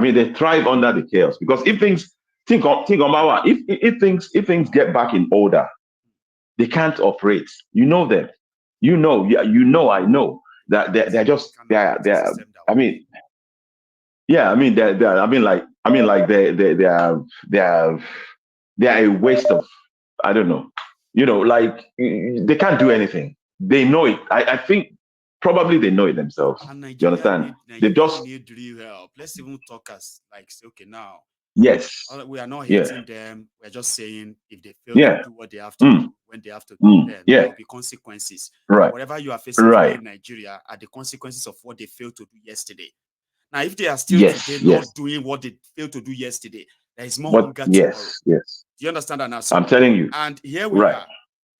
I mean, they thrive under the chaos because if things think about if things get back in order, they can't operate. You know them. You know, yeah, you know, I know that they're just I mean, yeah, I mean they're I mean like they are a waste of, I don't know. You know, like they can't do anything. They know it. I think probably they know it themselves. And You understand? They Nigeria just need real help. Let's even talk as like say, okay, now yes, we are not yeah, hating them. We're just saying if they fail to yeah, do what they have to do, when they have to do, then there yeah, will be consequences. And right, whatever you are facing today right, in Nigeria are the consequences of what they failed to do yesterday. Now, if they are still today yes, not yes. doing what they failed to do yesterday, there is more What? hunger tomorrow. Yes, yes. Do you understand that now? I'm telling you. And here we Right. are.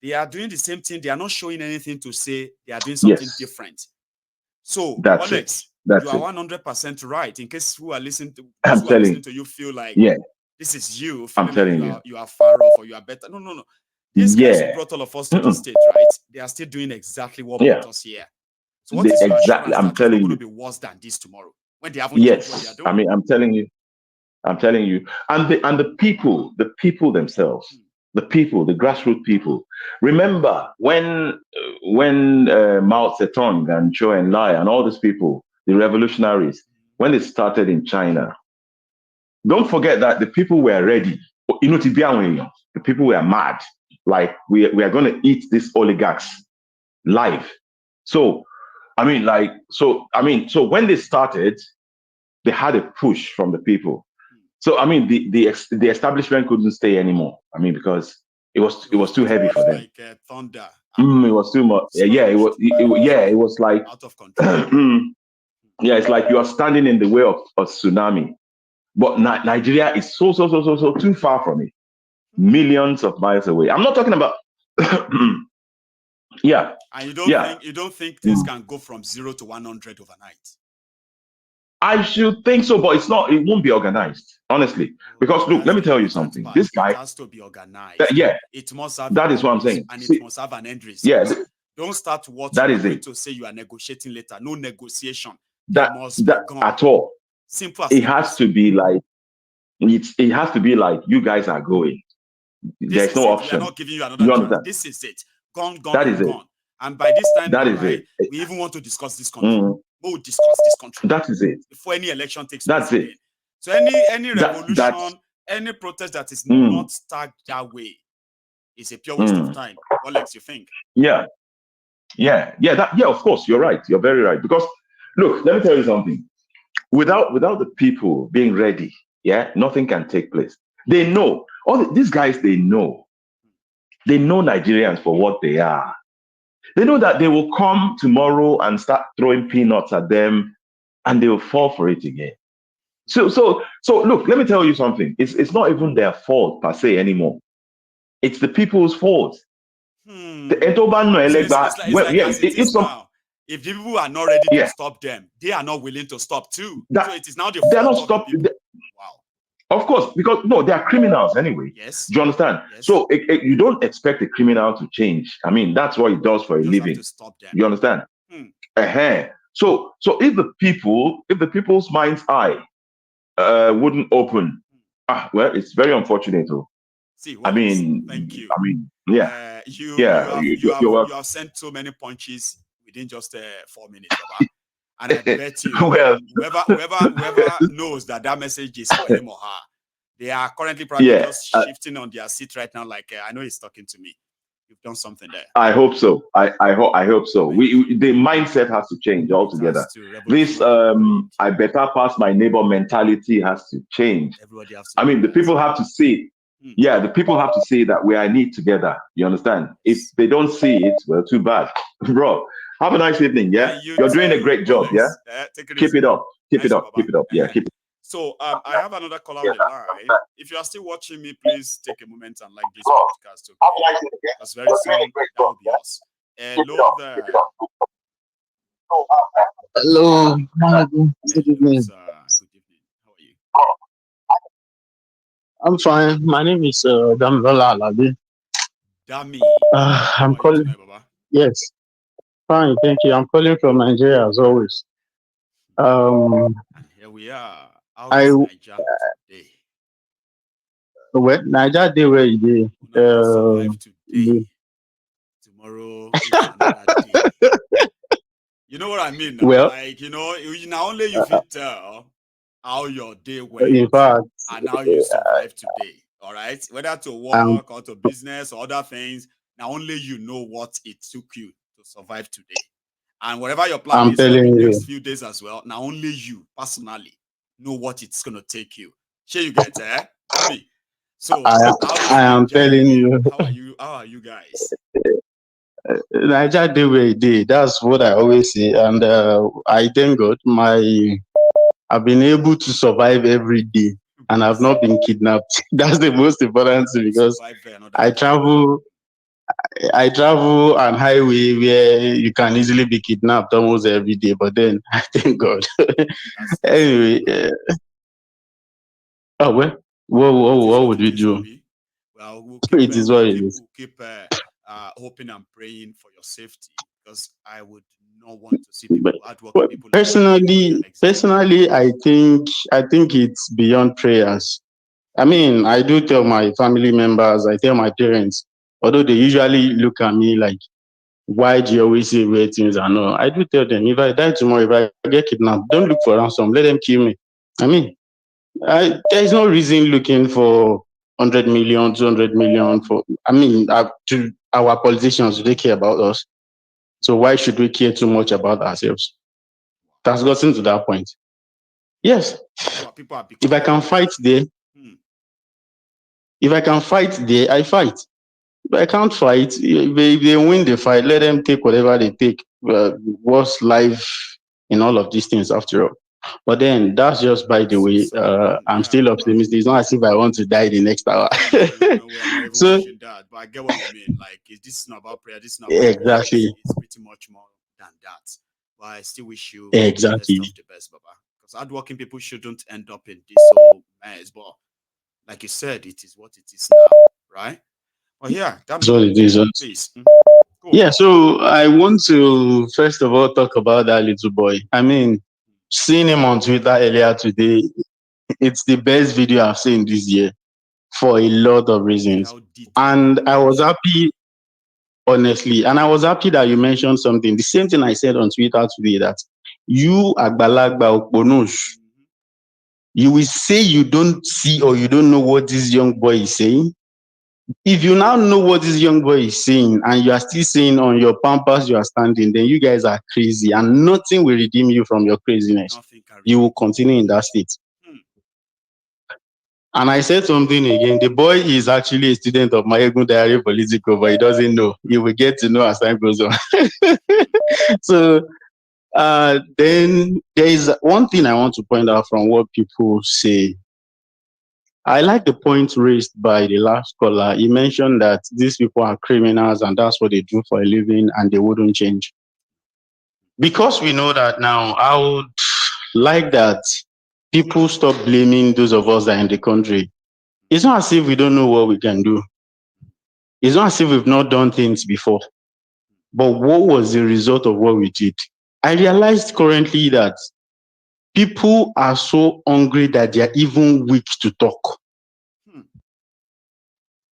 They are doing the same thing. They are not showing anything to say they are doing something Yes. different. So, That's it. Alex, you That's are it. 100% right. In case those I'm who are telling listening to you feel like you. Yeah. this is you I'm feeling like telling you. you are far off or you are better. No, no, no. These guys who Yeah. brought all of us to this Mm-mm. state, right? They are still doing exactly what Yeah. brought us here. So, what is your Exactly. assurance I'm that it's not telling going to you. be worse than this tomorrow when they haven't changed what they are Yes. I doing? mean, I'm telling you. I'm telling you. And the people themselves, the people, the grassroots people. Remember when Mao Zedong and Zhou Enlai and all these people, the revolutionaries, when they started in China, don't forget that the people were ready. You know, the people were mad. Like we are going to eat these oligarchs live. So so when they started, they had a push from the people. So I mean, the establishment couldn't stay anymore. I mean, because it was too heavy for them. Like thunder, It was too much. Yeah, smashed, yeah, it was like out of control. yeah, it's like you are standing in the way of a tsunami. But Nigeria is so too far from it, millions of miles away. I'm not talking about yeah, And yeah. you don't think things can go from 0 to 100 overnight? I should think so, but it's not. It won't be organized, honestly. Because look, That's let me the tell you important something. part. This It guy, has to be organized. yeah, It must have a that is what I'm purpose saying. and it See, must have an end result. yeah, Don't start what that you are is going it. to say you are negotiating later. No negotiation. They That must be that gone. at all. Simple as It has ABC. to be like it has to be like you guys are going. This There's is no it. We are option. not giving you another You chance. understand? This is it. Gone, gone, That is and it. gone. And by this time That now, is right, it. we even want to discuss this country. Mm, We'll discuss this country that is it. before any election takes place That's it. again. So any That's revolution, any protest that is mm, not tagged that way is a pure waste of mm, time. What Lex, you think? yeah. Yeah, of course, you're right. You're very right. Because look, let me tell you something. Without the people being ready, yeah, nothing can take place. They know. These guys, they know. They know Nigerians for what they are. They know that they will come tomorrow and start throwing peanuts at them and they will fall for it again. So look, let me tell you something. It's not even their fault per se anymore. It's the people's fault. The Hmm. Etoban no So Elegba, it's well, like yeah, as it if is some now. If the people are not ready to yeah, stop them, they are not willing to stop too. So that it is now the they're not fault of the stopped. people. Wow. Of course, because no, they are criminals anyway. Yes. Do you understand? Yes. So you don't expect a criminal to change. I mean, that's what he does for You a just have living. to stop them. You understand? Hmm. So if the people's mind's eye wouldn't open, well, it's very unfortunate. Though. See, I Wallace, thank mean, you. yeah, yeah. You're You welcome. have sent so many punches within just 4 minutes, Baba. And I bet you, Well, whoever knows that that message is for him or her, they are currently probably yeah. just shifting on their seat right now. Like I know he's talking to me. You've done something there. I hope so. I hope so. Thank you. The mindset has to change It has altogether. to This revolutionize the mind. I better pass my neighbor mentality has to change. Everybody has to I do mean, the that. people have to see. Hmm. Yeah, the people have to see that we are in it together. You understand? If Yes. they don't see it, well, too bad, bro. Have a nice evening. Yeah, And you you're doing a too, great job. Yeah, Wallace. Take it keep easy, it man. up. Keep it Nice one, up. Baba. Keep it up. Yeah, keep it. So I have another caller on the line. If you are still watching me, please take a moment and like this podcast, okay? Because very soon that will be us. Hello there. Hello, Malagu. Good Hello, evening. sir. Good evening. How are you? I'm fine. My name is Damilola Alabi. Dami. How I'm are you calling. tonight, Baba? Yes, fine. Thank you. I'm calling from Nigeria as always. Um, And here we are. How I is Niger today? well, Niger day where you Una don't survive today. dey. Tomorrow is another day. You know what I mean now? Well, Like, now only you fit tell how your day went in fact, and how you survive today. All right. Whether to I'm work or to business or other things, now only you know what it took you to survive today. And whatever your plan I'm is for telling the you, next few days as well, now only you personally know what it's gonna take you. Sure, you get me. So I how is I am Niger telling doing? you, How are you? How are you guys? Niger day where you dey. That's what I always say, and I thank God I've been able to survive every day, and I've Bless. not been kidnapped. That's the most important thing You because survive another I day. travel I travel on highway where you can easily be kidnapped almost every day, but then I thank God. That's good, Anyway, bro. oh well, It is what what would it we is, do? Abi. Well, It is what it is. we'll keep hoping and praying for your safety because I would not want to see But, people, hardworking people like you, be personally, an example. I think it's beyond prayers. I mean, I do tell my family members, I tell my parents, although they usually look at me like, why do you always say weird things and all? I do tell them, if I die tomorrow, if I get kidnapped, don't look for ransom, let them kill me. I mean, there is no reason looking for 100 million, 200 million for, I mean, to our politicians, do they care about us? So why should we care too much about ourselves? That's gotten to that point. Yes, People are if I becoming can fight there, hmm, if I can fight there, I fight. If I can't fight, if they win the fight, let them take whatever they take. What's life in all of these things after all? But then that's just by the way. I'm yeah, still optimistic. It's not as if I want to die the next hour. no, we are not even So wishing that, but I get what you mean. Like, this is not about prayer, this is not about wishes. exactly, It's pretty much more than that. But I still wish you the best of exactly. the best, Baba. Because hardworking people shouldn't end up in this whole mess. But like you said, it is what it is now, right? Well, yeah, That's Dami, what it is. please. Go. Yeah. So I want to first of all talk about that little boy. I mean, seeing him on Twitter earlier today, it's the best video I've seen this year for a lot of See reasons. how detailed And it I was was. happy, honestly, and I was happy that you mentioned something. The same thing I said on Twitter today that you, Agbalagba Okponos, Mhm. you will say you don't see or you don't know what this young boy is saying. If you now know what this young boy is saying and you are still saying on your pampas you are standing, then you guys are crazy and nothing will redeem you from your craziness. Nothing can You will redeem you. continue in that state. Hmm. And I said something again. The boy is actually a student of Mayegun Diary Political, but he doesn't know. He will get to know as time goes on. So then there is one thing I want to point out from what people say. I like the point raised by the last caller. He mentioned that these people are criminals and that's what they do for a living and they wouldn't change. Because we know that now, I would like that people stop blaming those of us that are in the country. It's not as if we don't know what we can do. It's not as if we've not done things before. But what was the result of what we did? I realized currently that people are so hungry that they are even weak to talk. Hmm.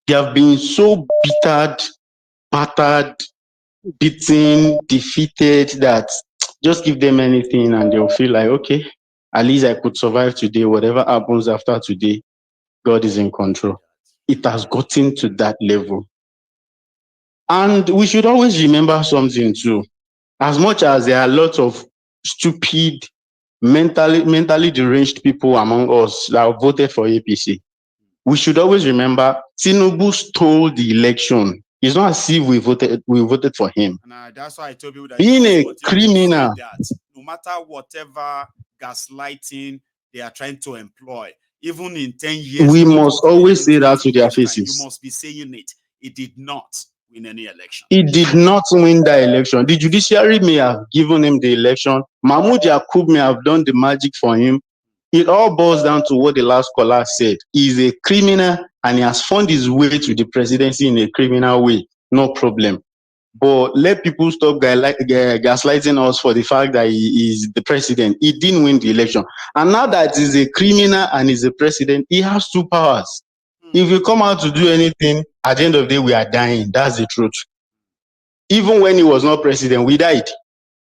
They have been so bittered, battered, beaten, defeated that just give them anything and they'll feel like, okay, at least I could survive today. Whatever happens after today, God is in control. It has gotten to that level. And we should always remember something too. As much as there are lots of stupid, mentally deranged people among us that have voted for APC, we should always remember Tinubu stole the election. It's not as if we voted for him. And that's why I told you that you Being must a continue to say criminal, that no matter whatever gaslighting they are trying to employ, even in 10 years, we when it must comes to always in say that 20 to their years' time, you faces. must be saying it. It did not win any election. He did not win that election. The judiciary may have given him the election. Mahmoud Yakub may have done the magic for him. It all boils down to what the last caller said. He's a criminal and he has found his way to the presidency in a criminal way. No problem. But let people stop gaslighting us for the fact that he is the president. He didn't win the election. And now that he's a criminal and he's a president, he has two powers. If you come out to do anything, at the end of the day, we are dying. That's the truth. Even when he was not president, we died.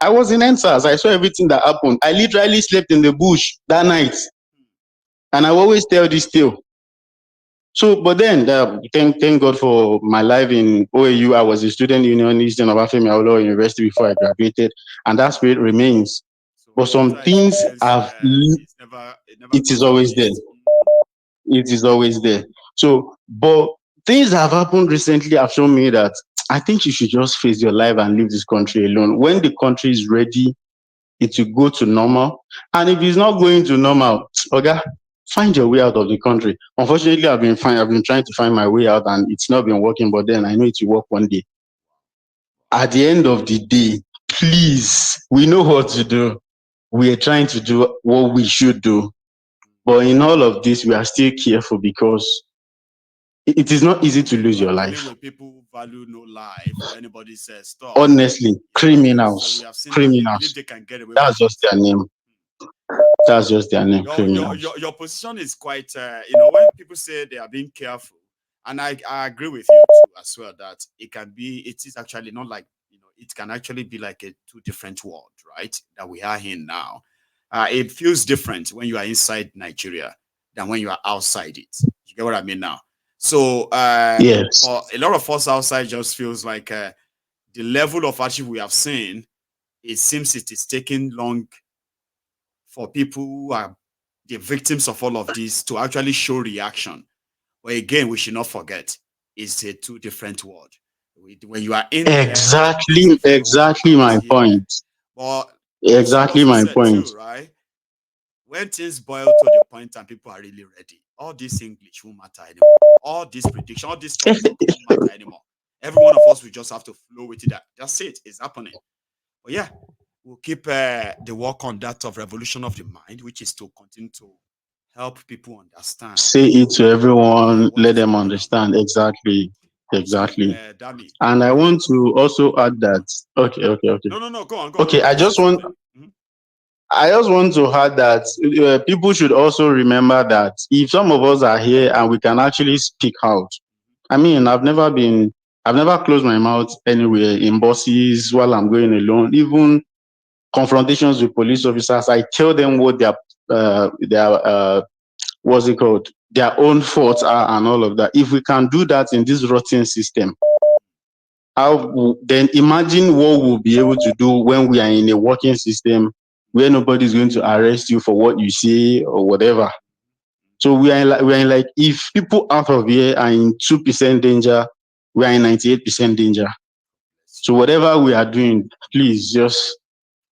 I was in NSAS. I saw everything that happened. I literally slept in the bush that night. And I always tell this tale. So, but then, thank God for my life in OAU. I was a student unionist in Obafemi Awolowo University before I graduated, and that spirit remains. So But some things have, it never it is goes to always there. waste. It is always there. So, but things have happened recently have shown me that I think you should just face your life and leave this country alone. When the country is ready, it will go to normal. And if it's not going to normal, okay, find your way out of the country. Unfortunately, I've been fine. I've been trying to find my way out, and it's not been working. But then I know it will work one day. At the end of the day, please, we know what to do. We are trying to do what we should do. But in all of this, we are still careful because it is not easy to lose You are your dealing life. with people who value no life or anybody says stop. Honestly, So we criminals, have seen that they believe criminals. they can get away That's with just it. their name. That's just their name, Your criminals. position is quite when people say they are being careful, and I agree with you too as well that it is actually not like it can actually be like a two different world, right? That we are in now. It feels different when you are inside Nigeria than when you are outside it. You get what I mean now? So, Yes. but a lot of us outside just feels like the level of hardship we have seen. It seems it is taking long for people who are the victims of all of this to actually show reaction. But again, we should not forget it's a two different world. When you are in there, it's a very one Exactly out my here. point. But some Exactly also my said point. too, right? When things boil to the point and people are really ready, all this English won't matter anymore. All this prediction, all this talk won't matter anymore. Every one of us will just have to flow with it. That's it. It's happening. But yeah, we'll keep the work on that of revolution of the mind, which is to continue to help people understand Say it to everyone, what let is them going on. understand. Exactly. So, Exactly. Dami, And I want to also add that. mhm. Okay. No, go on, Okay, You said something. Mhm. I just want to add that people should also remember that if some of us are here and we can actually speak out. I mean, I've never closed my mouth anywhere in buses while I'm going alone. Even confrontations with police officers, I tell them what what's it called, their own faults are and all of that. If we can do that in this rotten system, then imagine what we'll be able to do when we are in a working system where nobody's going to arrest you for what you say or whatever. So we are in like, if people out of here are in 2% danger, we are in 98% danger. So whatever we are doing, please just,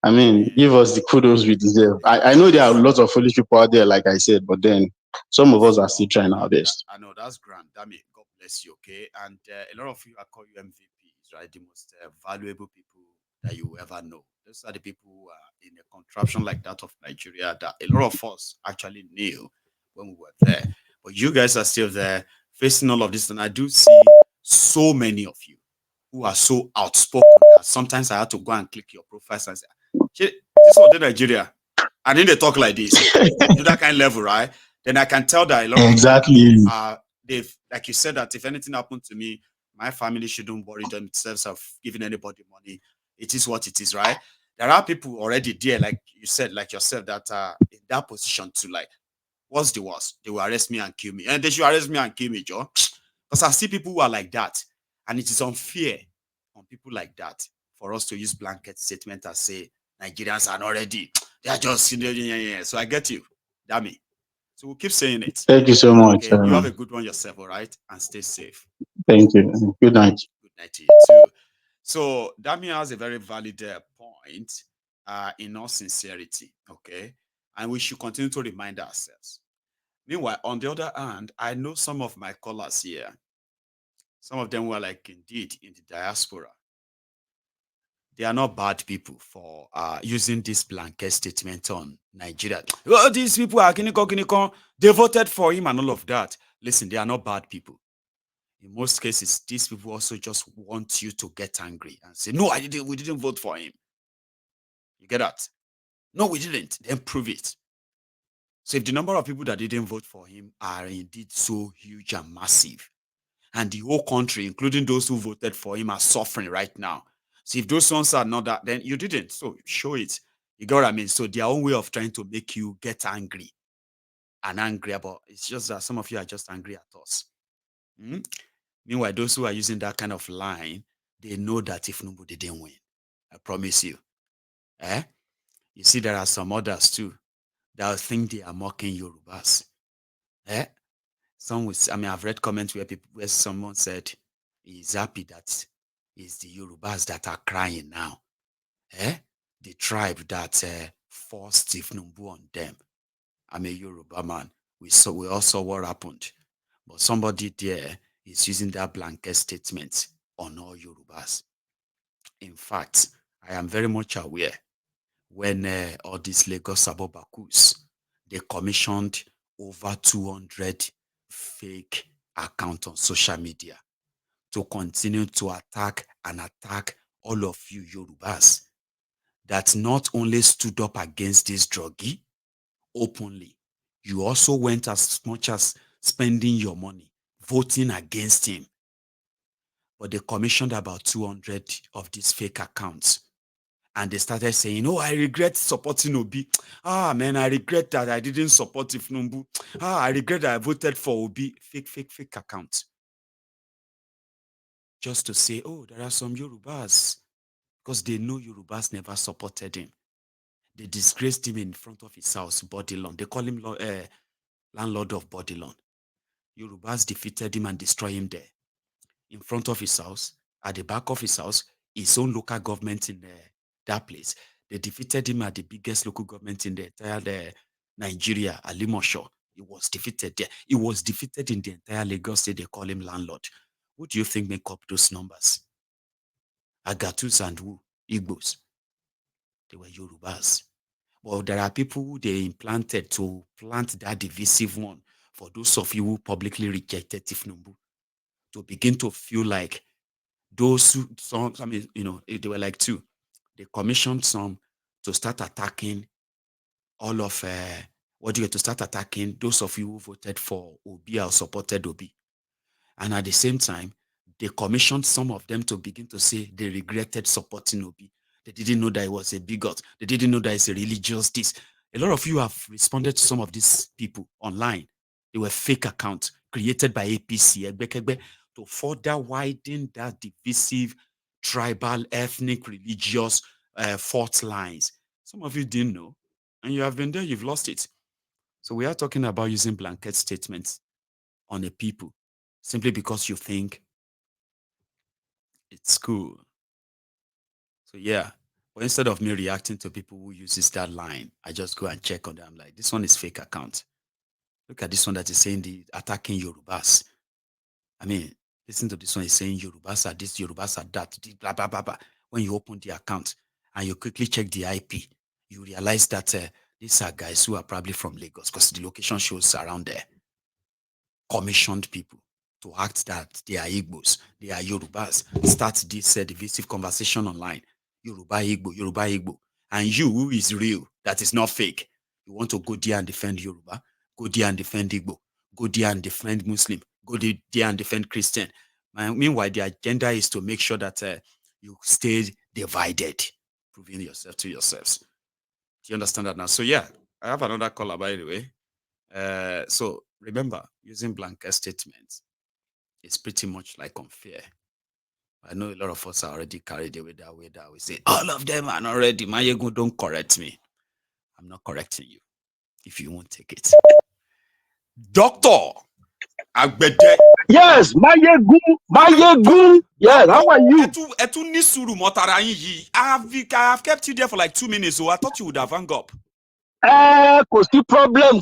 I mean, give us the kudos we deserve. I know there are lots of foolish people out there, like I said, but then some of us are still trying our best. I know that's grand. Damn it, God bless you. Okay, and a lot of you are called you MVPs, right? The most valuable people that you ever know. Those are the people who are in a contraption like that of Nigeria that a lot of us actually knew when we were there. But you guys are still there facing all of this, and I do see so many of you who are so outspoken that sometimes I had to go and click your profiles and say, "Shit, this one in Nigeria." And then they talk like this, to that kind of level, right? Then I can tell that a lot of people Exactly. they've, like you said, that if anything happened to me, my family shouldn't worry themselves of giving anybody money. It is what it is, right? There are people already there, like you said, like yourself, that are in that position to like, what's the worst? They will arrest me and kill me. And they should arrest me and kill me, Joe. Because I see people who are like that. And it is unfair on people like that for us to use blanket statement and say Nigerians are not ready. They are just, yeah. So I get you. Damn it. So we'll keep saying it. Thank you so much. Okay. You have a good one yourself, all right? And stay safe. Thank you. Good night. Good night to you too. So Damien has a very valid point in all sincerity. Okay. And we should continue to remind ourselves. Meanwhile, on the other hand, I know some of my callers here, some of them were like indeed in the diaspora. They are not bad people for using this blanket statement on Nigeria. Well, these people are kiniko. They voted for him and all of that. Listen, they are not bad people. In most cases, these people also just want you to get angry and say, no, we didn't vote for him. You get that? No, we didn't. Then prove it. So if the number of people that didn't vote for him are indeed so huge and massive, and the whole country, including those who voted for him, are suffering right now. So if those ones are not that, then you didn't. So show it. You get what I mean? So their own way of trying to make you get angry and angry about it's just that some of you are just angry at us. Meanwhile, those who are using that kind of line, they know that if Tinubu didn't win, I promise you. You see, there are some others too that think they are mocking Yorubas. Some will, I mean, I've read comments where someone said he's happy that it's the Yorubas that are crying now. The tribe that forced Tinubu on them. I'm a Yoruba man. We all saw what happened. But somebody there is using that blanket statement on all Yorubas. In fact, I am very much aware when all these Lagos Abobakus, they commissioned over 200 fake accounts on social media to continue to attack all of you Yorubas that not only stood up against this druggie openly, you also went as much as spending your money voting against him. But they commissioned about 200 of these fake accounts. And they started saying, oh, I regret supporting Obi. Man, I regret that I didn't support Tinubu. I regret that I voted for Obi. Fake accounts. Just to say, oh, there are some Yorubas. Because they know Yorubas never supported him. They disgraced him in front of his house, Bodilon. They call him landlord of Bodilon. Yorubas defeated him and destroyed him there. In front of his house, at the back of his house, his own local government in that place. They defeated him at the biggest local government in the entire Nigeria, Alimosho. He was defeated there. He was defeated in the entire Lagos State. They call him landlord. Who do you think make up those numbers? Agatus and who? Igbos. They were Yorubas. Well, there are people who they implanted to plant that divisive one for those of you who publicly rejected Tinubu to begin to feel like those who, they were like two. They commissioned some to start attacking all of, to start attacking those of you who voted for Obi or supported Obi. And at the same time, they commissioned some of them to begin to say they regretted supporting Obi. They didn't know that it was a bigot. They didn't know that it's a religious this. A lot of you have responded to some of these people online. They were fake accounts created by APC, to further widen that divisive, tribal, ethnic, religious fault lines. Some of you didn't know, and you have been there, you've lost it. So we are talking about using blanket statements on a people simply because you think it's cool. So yeah, but instead of me reacting to people who uses that line, I just go and check on them. Like, this one is fake account. Look at this one that is saying the attacking Yorubas. I mean, listen to this one. Is saying Yorubas are this, Yorubas are that, blah, blah, blah, blah. When you open the account and you quickly check the IP, you realize that these are guys who are probably from Lagos because the location shows around there. Commissioned people to act that they are Igbos, they are Yorubas. Start this divisive conversation online. Yoruba Igbo. And you, who is real, that is not fake, you want to go there and defend Yoruba, go there and defend Igbo, go there and defend Muslim, go there and defend Christian. Meanwhile, the agenda is to make sure that you stay divided, proving yourself to yourselves. Do you understand that now? So yeah, I have another caller, by the way. So remember, using blanket statements is pretty much like unfair. I know a lot of us are already carried away that way that we say, all of them are not ready. Mayegu, don't correct me. I'm not correcting you if you won't take it. Doctor Agbede. Yes, Mayegu. Yes, how are you? I have kept you there for like 2 minutes, so I thought you would have hung up. Kò sí problem.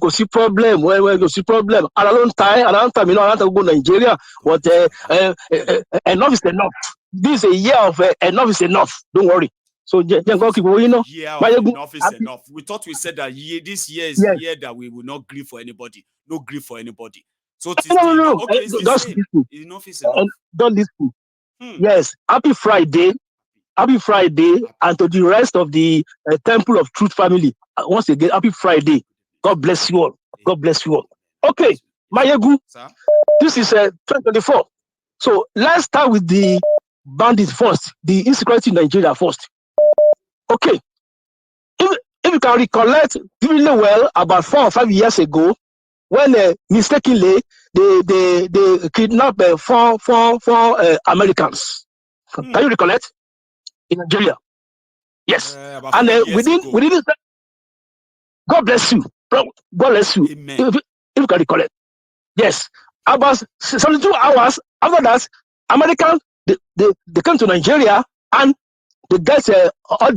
Well, kò sí problem. Around time, you know, around time go Nigeria. But enough is enough. This is a year of enough is enough. Don't worry. So just go keep going, you know. Enough is enough. We thought we said that this year is the year that we will not grieve for anybody. No grief for anybody. So it is no. okay, it's the Just same. listen. Enough is enough. Don't listen. Yes, happy Friday. Happy Friday, and to the rest of the Temple of Truth family. Once again, happy Friday. God bless you all. God bless you all. Okay, Mayegu, this is 2024. So let's start with the bandits first, the insecurity in Nigeria first. Okay, if you can recollect really well, about 4 or 5 years ago, when mistakenly they kidnapped four Americans. Can you recollect? In Nigeria? Yes. And within God bless you. God bless you. If you can recollect. Yes. About 72 hours after that, Americans they came to Nigeria and they get all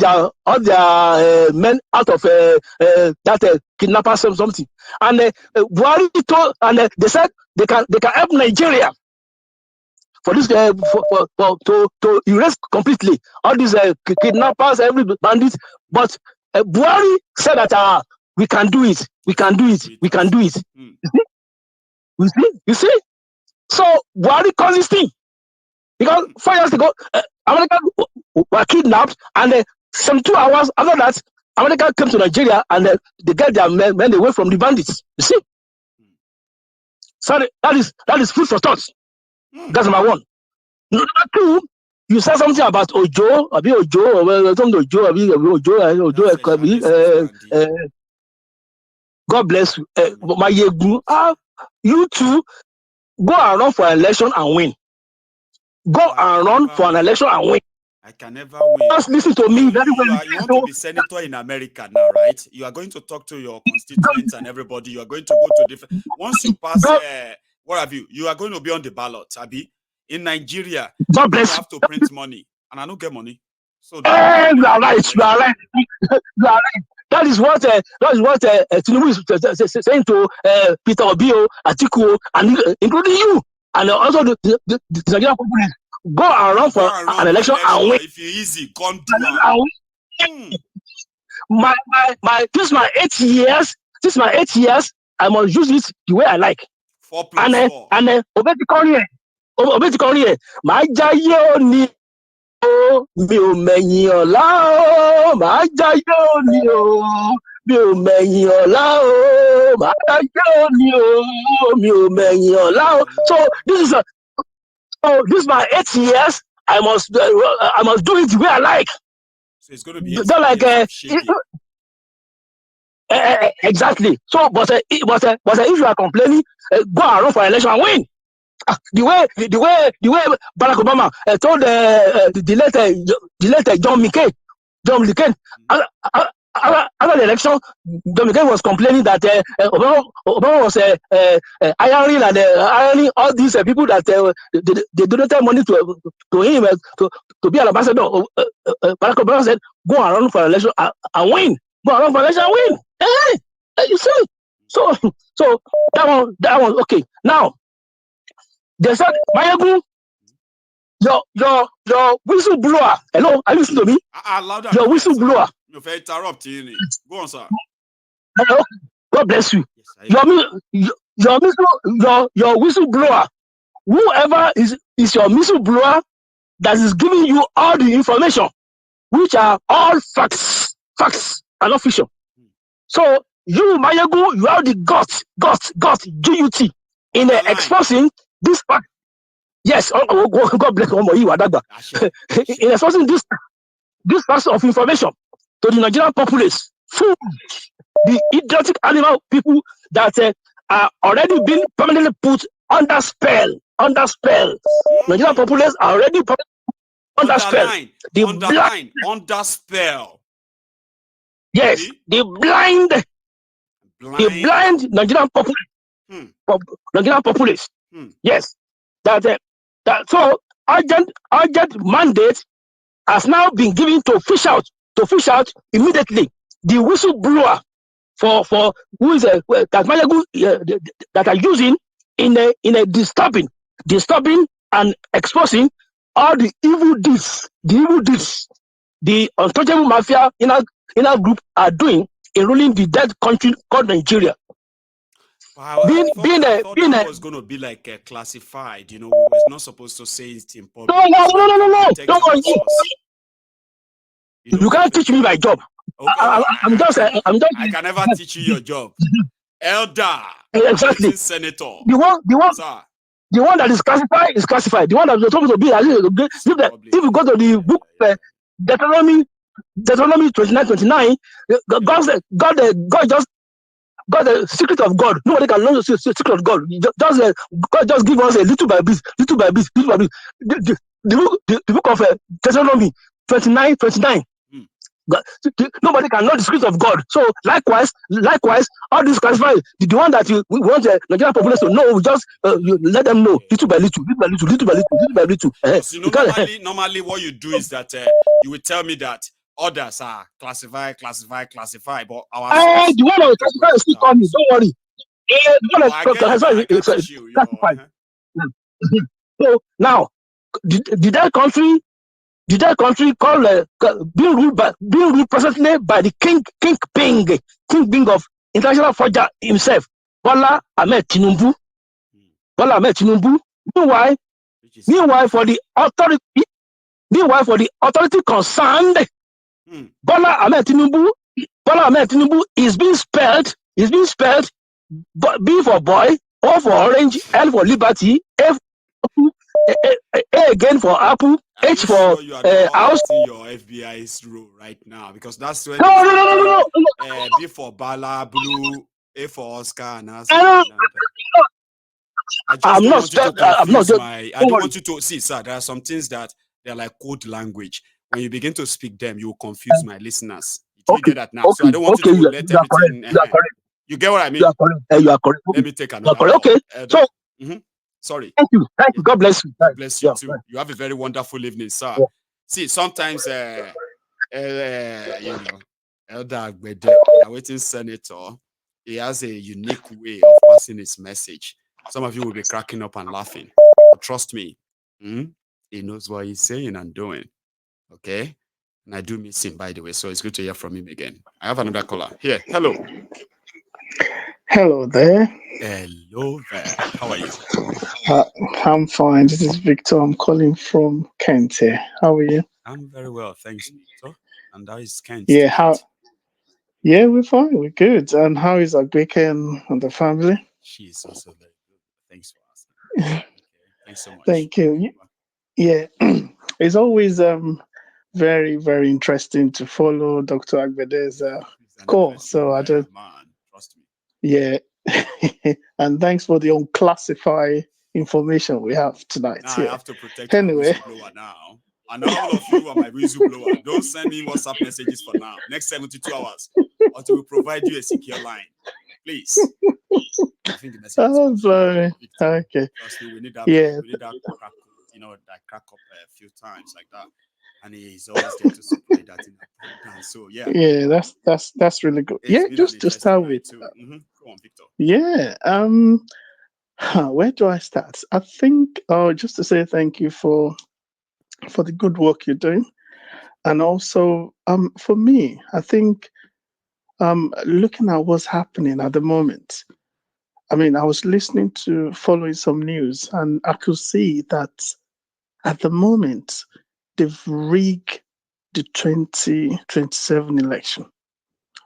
their men out of that kidnappers or something. And Buhari told, and they said they can help Nigeria for this to erase completely all these kidnappers, every bandits. But Buhari said that we can do it. We can do it. We can do it. You see? So Buhari caused this thing because 4 years ago, Americans were kidnapped, and 72 hours after that, America came to Nigeria and they get their men away from the bandits. You see? Sorry, that is food for thought. That's number one. Number two, you said something about Ojo, God bless you. You two go and run for an election and win. Go and run for an election and win. I can never win. Just listen to me very well. You want to be senator in America now, right? You are going to talk to your constituents and everybody. You are going to go to different. Once you pass, what have you? You are going to be on the ballot, Abi. In Nigeria, God bless you have to print money, and I don't get money. So you are right. You are right. You are right. That is what Tinubu is saying to Peter Obio, Atiku, and including you, and also the Nigerian population. Go and run for an election and win. If you're easy, come do this is my 8 years. This is my 8 years. I must use it the way I like. 4 plus 4. And Obeti my jayo ni o mi o meyin ola o my jayo ni o mi o meyin ola o my jayo ni o mi o meyin ola o. So this is my 8 years. I must do it the way I like. So it's going to be exactly. So, but if you are complaining, go and run for election and win. The way Barack Obama told the late John McCain, after the election, John McCain was complaining that Obama was hiring all these people that they donated money to him to be an ambassador. Barack Obama said, "Go and run for election and win. Go and run for election and win." You see, so that one okay. Now they said, Mayegu, your whistleblower. Hello, are you listening to me? Your whistleblower. You're very interrupting. Go on, sir. Hello, God bless you. Yes, your whistleblower. Whoever is your whistleblower that is giving you all the information, which are all facts and official. So you, Mayegu, you have the Govt, GUT, in exposing this fact. Yes, God bless you, in exposing this facts of information to the Nigerian populace, the idiotic animal people that are already been permanently put under spell. Nigerian populace are already under spell. Under spell. Yes, the blind Nigerian populace. Nigerian populace. Yes, that so urgent mandate has now been given to fish out immediately the whistleblower for who is that are using in a disturbing and exposing all the evil deeds the untouchable mafia in our group are doing in ruling the dead country called Nigeria. I thought that was going to be like classified. You know, we were not supposed to say it in public. No. Don't worry. You can't teach me my job. Okay. I'm just. I can never teach you your job. Elder. Exactly. Senator. The one that is classified is classified. The one that is supposed to be, if you go to the book Deuteronomy 29:29, God just got the secret of God. Nobody can know the secret of God. God just give us a little by bit. The book of Deuteronomy 29:29. Nobody can know the secret of God. So likewise, all these classified, the one that we want the Nigerian population to know, we just you let them know little by little. So, normally what you do is that you will tell me that others are classified, but our the one that classified is still coming. Don't worry. The one that classified is classified. So now, did that country called being ruled presently by the king Bing of international forger himself, Bola Ahmed Tinubu. Meanwhile, for the authority concerned, Bola Ahmed Tinubu is being spelled B for boy, O for orange, L for liberty, A again for apple, H for house. Your FBI's role right now, because that's when No. B for Bala, blue, A for Oscar, and I don't want you to see, sir. There are some things that they're like code language. When you begin to speak them, you will confuse my listeners. You get that now. So I don't want you to let everything. You get what I mean? You are correct. Let me take another. Okay. So. Sorry. Thank you. God bless you. God bless you too. You have a very wonderful evening, sir. Yeah. See, sometimes, Elder Govt, awaiting senator, he has a unique way of passing his message. Some of you will be cracking up and laughing. But trust me, he knows what he's saying and doing. Okay? And I do miss him, by the way, so it's good to hear from him again. I have another caller. Here, hello. Hello there. Hello there. How are you? I'm fine. This is Victor. I'm calling from Kent here. How are you? I'm very well, thanks, Victor. And how is Kent? Yeah, we're fine. We're good. And how is Agbeke and the family? She's also very good. Thanks for asking. Okay. Thanks so much. Thank you. Yeah, it's always very, very interesting to follow Dr. Agbede's call. So I just, man, trust me. Yeah, and thanks for the unclassified information we have tonight. Now I have to protect my whistleblower now. And all of you are my whistleblower. Don't send me WhatsApp messages for now. Next 72 hours, until we provide you a secure line. Please. I think the message is sorry. Okay. Trust me, we need that. Yeah. We need that crack, that crack up a few times like that. And he's always there to supply that in abundance. So yeah. Yeah, that's really good. Yeah, just to start with. Go on, Victor. Yeah. Where do I start? I think just to say thank you for the good work you're doing. And also for me, I think looking at what's happening at the moment, I mean, I was following some news, and I could see that at the moment they've rigged the 2027 election.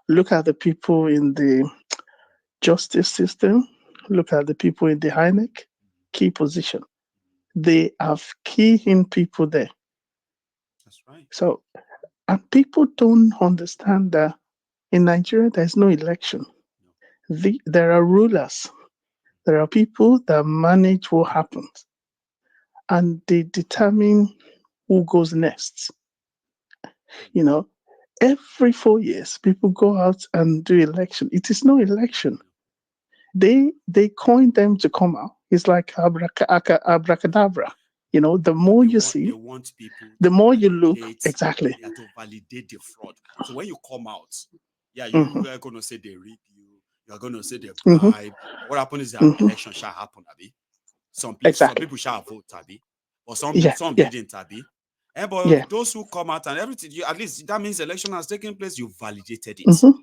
Look at the people in the justice system. Look at the people in the INEC key position. They have key in people there. That's right. So, and people don't understand that in Nigeria there's no election. There are rulers. There are people that manage what happens, and they determine who goes next. Every 4 years, people go out and do election. It is no election. They coin them to come out. It's like abracadabra. The more you see, the more you look. Exactly. They have to validate the fraud. So when you come out, you are going to say they rig you. You are going to say they bribe. What happens is that election shall happen, Abi. Some people shall vote, Abi. Or some didn't, Abi. But those who come out and everything, at least that means election has taken place. You validated it.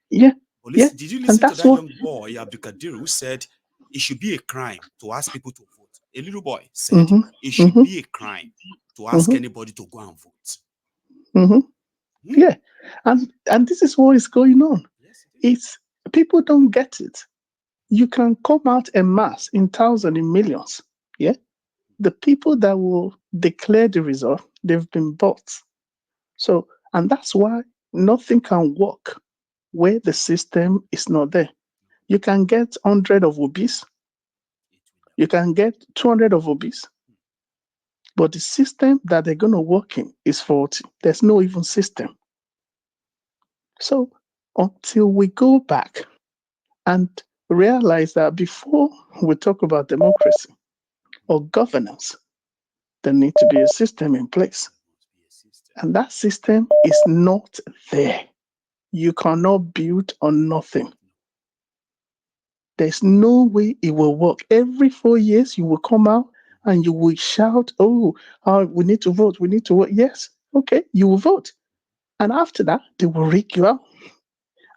Yeah. Listen, did you and listen to that's that what. young boy, Abdulkadir, who said it should be a crime to ask people to vote? A little boy said it should be a crime to ask anybody to go and vote. Yeah, and this is what is going on. Yes, it is. It's people don't get it. You can come out en masse in thousands, in millions. Yeah, the people that will declare the result, they've been bought. So, and that's why nothing can work where the system is not there. You can get 100 of obese, you can get 200 of obese, but the system that they're going to work in is faulty. There's no even system. So, until we go back and realize that before we talk about democracy or governance, there needs to be a system in place. And that system is not there. You cannot build on nothing. There's no way it will work. Every 4 years, you will come out and you will shout, oh, we need to vote, we need to vote. Yes, okay, you will vote. And after that, they will rig you out.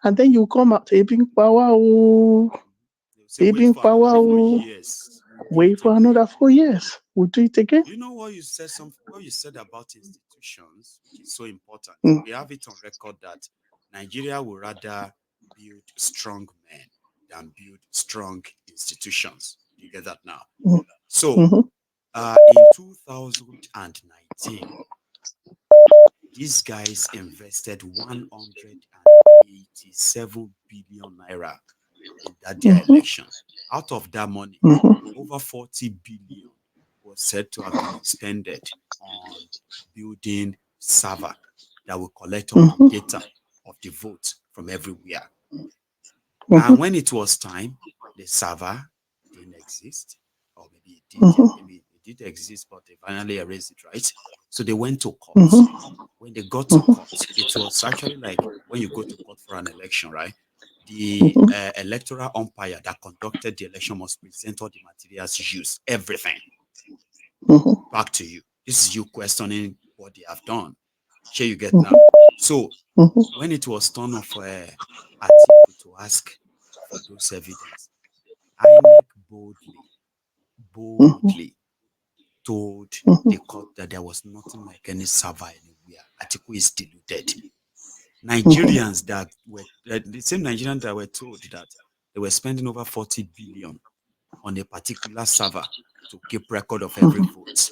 And then you come out, Ebing power, Wait for another 4 oh, years. wait for another 4 years. We'll do it again. You know what you said? What you said about institutions, which is so important. Mm. We have it on record that Nigeria would rather build strong men than build strong institutions. You get that now? Mm. So, Mm-hmm. in 2019, these guys invested 187 billion naira in their election. Out of that money, over 40 billion was said to have been expended on building server that will collect all the data of the vote from everywhere. And when it was time, the server didn't exist, or maybe it did. Maybe it did exist, but they finally erased it, right? So they went to court. When they got to court, it was actually like when you go to court for an election, right? The electoral umpire that conducted the election must present all the materials used, everything. Back to you. This is you questioning what they have done. Here you get now. So when it was turn off for Atiku to ask for those evidence, INEC boldly told the court that there was nothing like any server anywhere. Atiku is deluded. Nigerians that were the same Nigerians that were told that they were spending over 40 billion on a particular server to keep record of every vote.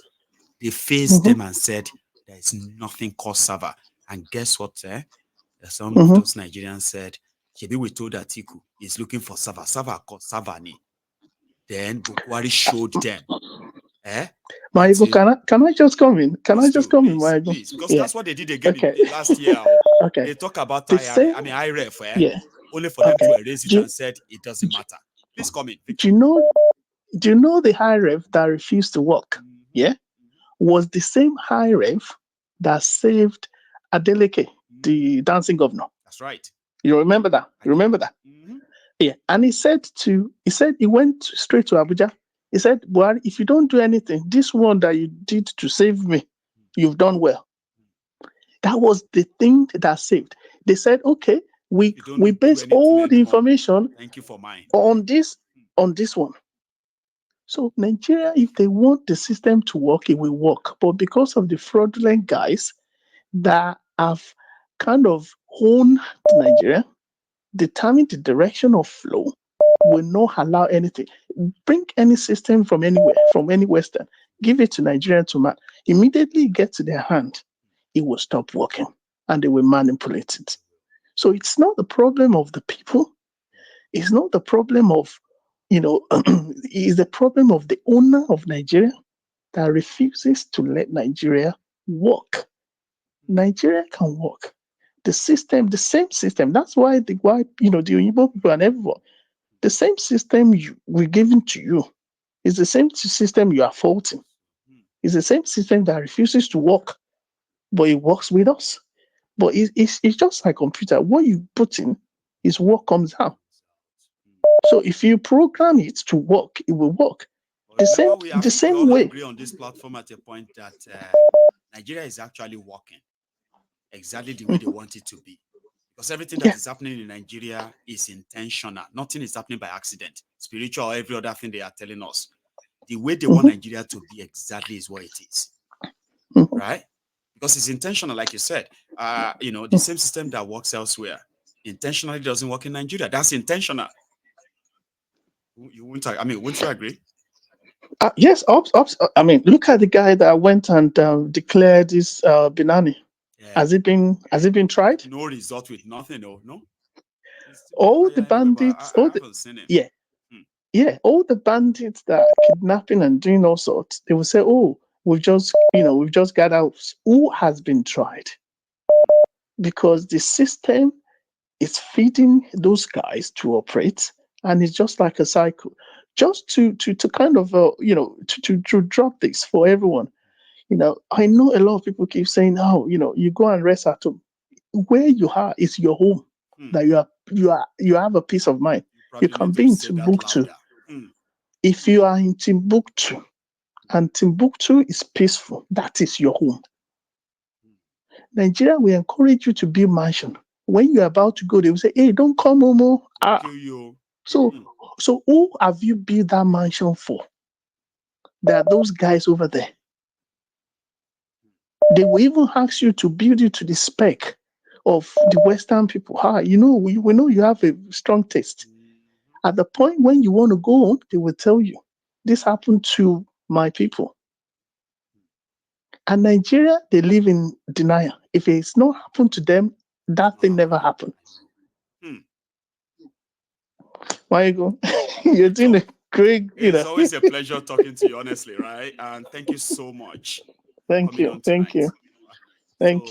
They faced them and said there is nothing called server. And guess what? Some of those Nigerians said, maybe we told Atiku is looking for server called Savani. Then Bukwari showed them. Maigo, can I just come in? Can I just come in, Maigo? Please, because that's what they did again in last year. Okay. They talk about IRF, only for them to erase it and said it doesn't matter. Please come in, Victor. Do you know the high rev that refused to work? Yeah, was the same high rev that saved Adeleke, the dancing governor. That's right. You remember that? Yeah, and he went straight to Abuja. He said, well, if you don't do anything, this one that you did to save me, you've done well. That was the thing that saved. They said, okay, we base all the information Thank you for mine. on this one. So Nigeria, if they want the system to work, it will work. But because of the fraudulent guys that have kind of honed Nigeria, determine the direction of flow, will not allow anything. Bring any system from anywhere, from any Western, give it to Nigeria to man. Immediately get to their hand, it will stop working and they will manipulate it. So it's not the problem of the people. It's not the problem of, it's the problem of the owner of Nigeria that refuses to let Nigeria work. Nigeria can work. The system, the same system. That's why the Igbo people and everyone, the same system we're giving to you is the same system you are faulting. It's the same system that refuses to work, but it works with us. But it's just like computer. What you put in is what comes out. So if you program it to work, it will work. We all way. Agree on this platform at a point that Nigeria is actually working exactly the way they want it to be. Because everything that is happening in Nigeria is intentional. Nothing is happening by accident. Spiritual or every other thing they are telling us. The way they want Nigeria to be exactly is what it is. Right? Because it's intentional, like you said. The same system that works elsewhere intentionally doesn't work in Nigeria. That's intentional. Wouldn't you agree? Yes, I mean, look at the guy that went and declared this Binani. Yeah. Has it been tried? No result, with nothing. No. All the bandits. All the bandits that are kidnapping and doing all sorts. They will say, "Oh, we've just got out." Who has been tried? Because the system is feeding those guys to operate, and it's just like a cycle. Just to kind of to drop this for everyone. I know a lot of people keep saying, "Oh, you go and rest at home." Where you are is your home. That you have a peace of mind. You can be in Timbuktu. If you are in Timbuktu, and Timbuktu is peaceful, that is your home. Nigeria will encourage you to build mansion. When you're about to go, they will say, "Hey, don't come, Momo." So who have you built that mansion for? There are those guys over there. They will even ask you to build it to the spec of the Western people. We know you have a strong taste. At the point when you want to go home, they will tell you, "This happened to my people." And Nigeria, they live in denial. If it's not happened to them, that thing never happened. Michael, you're doing a great. It's always a pleasure talking to you, honestly, right? And thank you so much. Thank you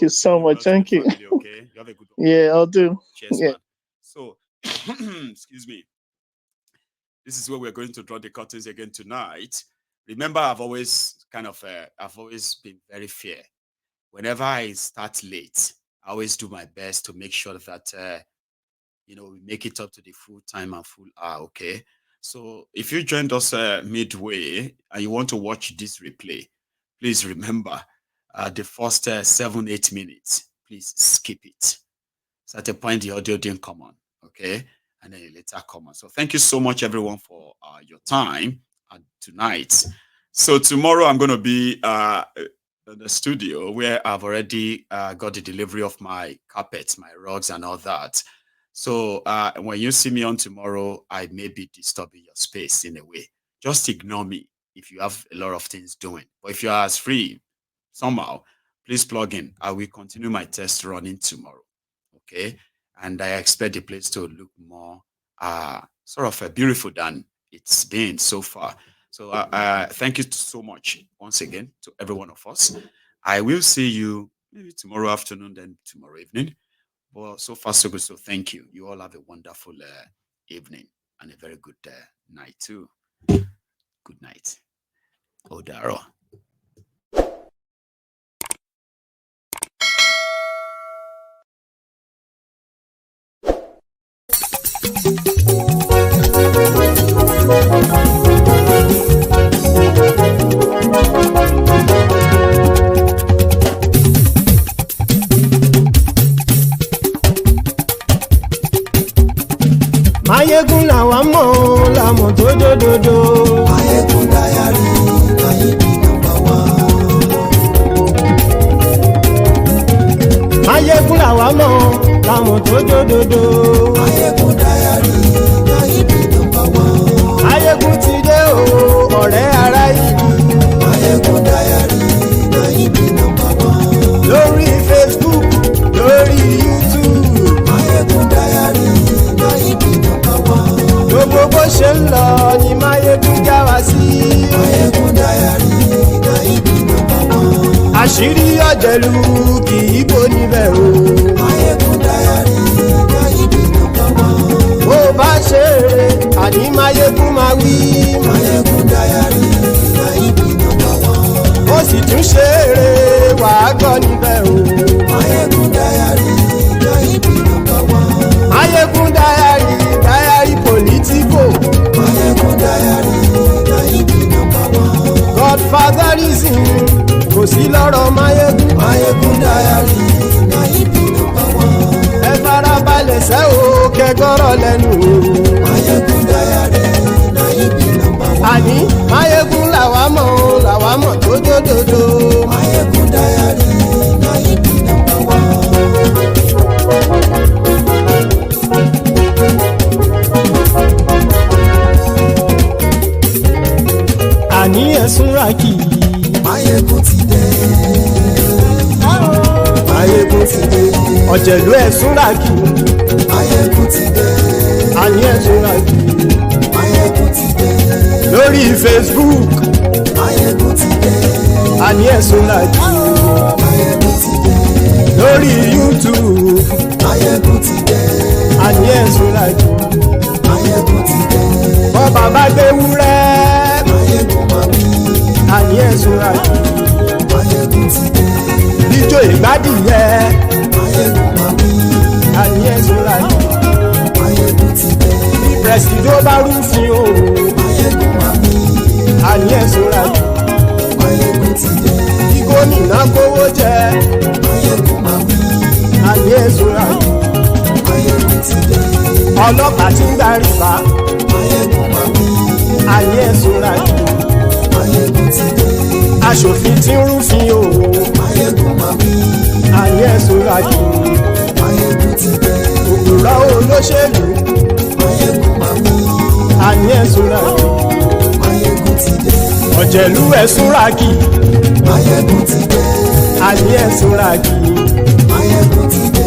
so much. Thank you. Family, okay? You have a good one. Yeah, I'll do. Cheers, Yeah. man. So, excuse me. This is where we're going to draw the curtains again tonight. Remember, I've always been very fair. Whenever I start late, I always do my best to make sure that we make it up to the full time and full hour. Okay. So if you joined us midway and you want to watch this replay, please remember the first 7-8 minutes. Please skip it. So at the point the audio didn't come on. Okay. And then later come on. So thank you so much, everyone, for your time tonight. So tomorrow I'm going to be in the studio where I've already got the delivery of my carpets, my rugs, and all that. So when you see me on tomorrow, I may be disturbing your space in a way. Just ignore me if you have a lot of things doing. But if you are as free somehow, please plug in. I will continue my test running tomorrow. Okay. And I expect the place to look more sort of beautiful than it's been so far. So thank you so much once again to every one of us. I will see you maybe tomorrow afternoon, then tomorrow evening. Well, so far so good. So thank you. You all have a wonderful evening and a very good night too. Good night. Odaro. Mayegun làwa mọ̀ làmọ̀ tó dòdòdò. Mayegun Diary Ayébi #1. Mayegun làwa mọ̀ làmọ̀ tó dòdòdò. Mayegun Diary Ayébi #1. Mayegun ti dé o ọ̀rẹ́ ara ìlú. Mayegun Diary Ayébi #1. Lórí Facebook, lórí YouTube. Mayegun Diary Ayébi #1. Gbogbo bó ṣe ń lọ ni Mayegun já wa sí. Mayegun Diary Ayébi #1. Àṣírí ọ̀jẹ̀lú kì í bò níbẹ̀ o. Mayegun Diary Ayébi #1. Bó bá ṣe eré àní Mayegun máa wí. Mayegun Diary Ayébi #1. Ó sì tún ṣe eré wàá gbọ́ níbẹ̀ o. Mayegun Diary Ayébi #1. Mayegun Diary politico. Mayegun Diary Ayébi #1. Godfatherism kò sí lọ́rọ̀ Mayegun. Mayegun Diary Ayébi #1. Ẹ fara kẹgọ́rọ̀ lẹ́nu o. Mayegun Diary na ibi number one. àní Mayegun làwa mọ̀ o làwa mọ̀ tó dódòdó. Mayegun Diary na ibi number one. àní ẹ̀sùn ràkì. Mayegun ti dé. Mayegun ti dé. ọ̀jẹ̀lú ẹ̀sùn ràkì. Mayegun ti dé. àní ẹ̀sùn ràkì. Mayegun ti dé. lórí Facebook. Mayegun ti dé. àní ẹ̀sùn ràkì. Mayegun ti dé. lórí YouTube. Mayegun ti dé. àní ẹ̀sùn ràkì. Mayegun ti dé. bọ́ bàbá gbé wúrẹ́. Mayegun máa wí. àní ẹ̀sùn ràkì. Mayegun ti dé. ijó ìgbádìyẹ. Mayegun máa wí. àní ẹ̀sùn ràkì. Mayegun ti dé. pẹ̀sìdó bá rúfin o. Mayegun máa wí. àní ẹ̀sùn ràkì. Mayegun ti dé. kí gómìnà kówó jẹ. Mayegun máa wí. àní ẹ̀sùn ràkì. Mayegun ti dé. ọlọ́pàá tí ń darí bá. Mayegun máa wí. àní ẹ̀sùn ràkì. Mayegun ti dé. aṣòfin tí ń rúfin o. Mayegun máa wí. àní ẹ̀sùn ràkì. Mayegun ti dé. òpùrọ́ olóṣèlú. Mayegun máa wí. àní ẹ̀sùn ràkì. Mayegun ti dé. ọ̀jẹ̀lú ẹ̀sùn ràkì. Mayegun ti dé. àní ẹ̀sùn ràkì. Mayegun ti dé.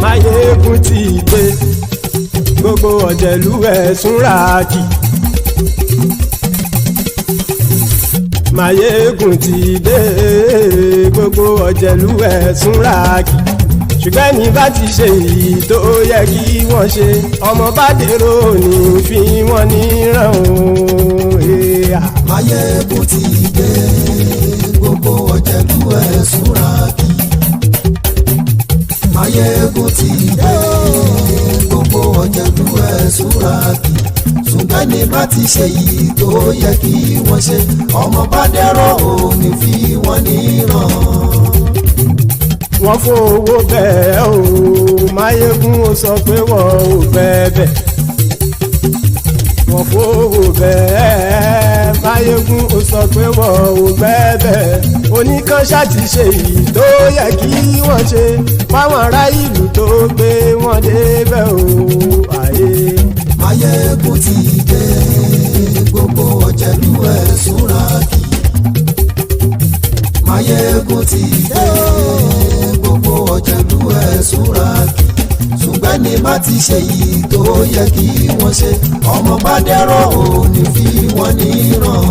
Mayegun ti dé. gbogbo ọ̀jẹ̀lú ẹ̀sùn ràkì. Mayegun ti dé. gbogbo ọ̀jẹ̀lú ẹ̀sùn ràkì. ṣùgbọ́n ní bá ti ṣe èyí tó yẹ kí wọ́n ṣe ọmọ bá dèrò ní fi wọ́n níran o. Mayegun ti dé. Gbogbo ọ̀jẹ̀lú ẹ̀sùn ràkì. Mayegun ti dé. Gbogbo ọ̀jẹ̀lú ẹ̀sùn ràkì. ṣùgbọ́n ní bá ti ṣe yìí tó yẹ kí wọ́n ṣe ọmọ bá dẹ́rọ̀ òní fi wọ́n níran. wọ́n fowó bẹ́ẹ̀ o Mayegun ó sọ pé wọ́n ò bẹ́ẹ̀ wọ́n fowó bẹ́ẹ̀ Mayegun ó sọ pé wọ́n ò bẹ́ẹ̀ oníkanṣá ti ṣe yìí tó yẹ kí wọ́n ṣe fáwọn ará ìlú tó gbé wọn débẹ̀ o àyè. Mayegun ti dé gbogbo ọ̀jẹ̀lú ẹ̀sùn ràkì. Mayegun ti dé gbogbo ọ̀jẹ̀lú ẹ̀sùn ràkì. ṣùgbọ́n ní má ti ṣe yìí tó yẹ kí wọ́n ṣe ọmọ bá dẹ́rọ̀ òní fi wọ́n níran.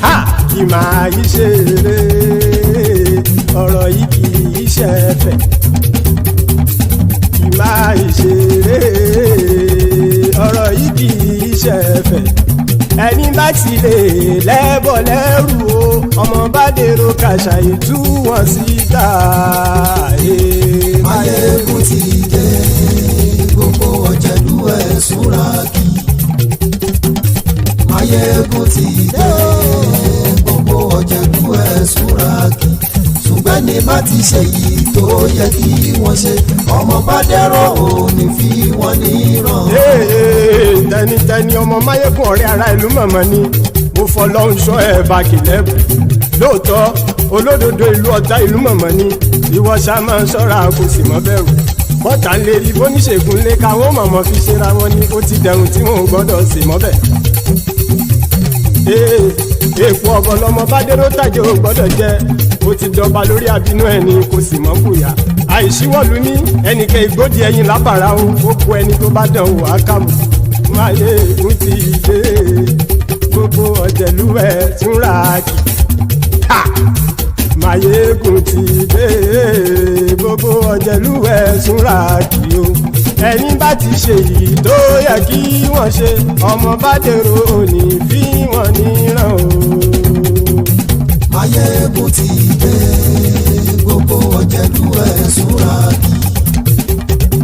ha kì máa yí ṣe eré ọ̀rọ̀ yìí kì í ṣe ẹ̀fẹ̀ kì máa yí ṣe eré ọ̀rọ̀ yìí kì í ṣe ẹ̀fẹ̀ ẹni bá ti lè lẹ́bọ̀ lẹ́rù o ọmọ bá dèrò kàṣàyè tú wọn síta. Mayegun ti dé gbogbo ọ̀jẹ̀lú ẹ̀sùn ràkì. Mayegun ti dé gbogbo ọ̀jẹ̀lú ẹ̀sùn ràkì. ṣùgbọ́n ní bá ti ṣe yìí tó yẹ kí wọ́n ṣe ọmọ bá dẹ́rọ̀ òní fi wọ́n níran. tẹnitẹni ọmọ Mayegun ọ̀rẹ́ ara ìlú mọ̀mọ́ ni mo fọlọ́run sọ ẹ̀ bá kìlẹ́bù lóòótọ́ olódodo ìlú ọ̀tá ìlú mọ̀mọ́ ni ìwọ ṣá máa ń ṣọ́ra kò sì mọ́ bẹ̀rù bọ́tà ń lè rí bóníṣègùn lé káwọn mọ̀mọ́ fi ṣera wọn ni ó ti dẹ̀rùn tí wọn ò gbọ́dọ̀ sì mọ́ bẹ̀. èèpo ọ̀bọ lọmọ bá dérò tàjẹ́ ò gbọ́dọ̀ jẹ́ ó ti jọba lórí àbínú ẹni kò sì mọ́ bùyà àìsíwọ́lu ní ẹnìkẹ́ ìgbódì ẹyin lábàrá o ó kó ẹni tó bá dán wò á kàmù. Mayegun ti dé gbogbo ọ̀jẹ̀lú ẹ̀sùn ràkì. Mayegun ti dé gbogbo ọ̀jẹ̀lú ẹ̀sùn ràkì o ẹni bá ti ṣe yìí tó yẹ kí wọ́n ṣe ọmọ bá dèrò òní fi wọ́n níran o.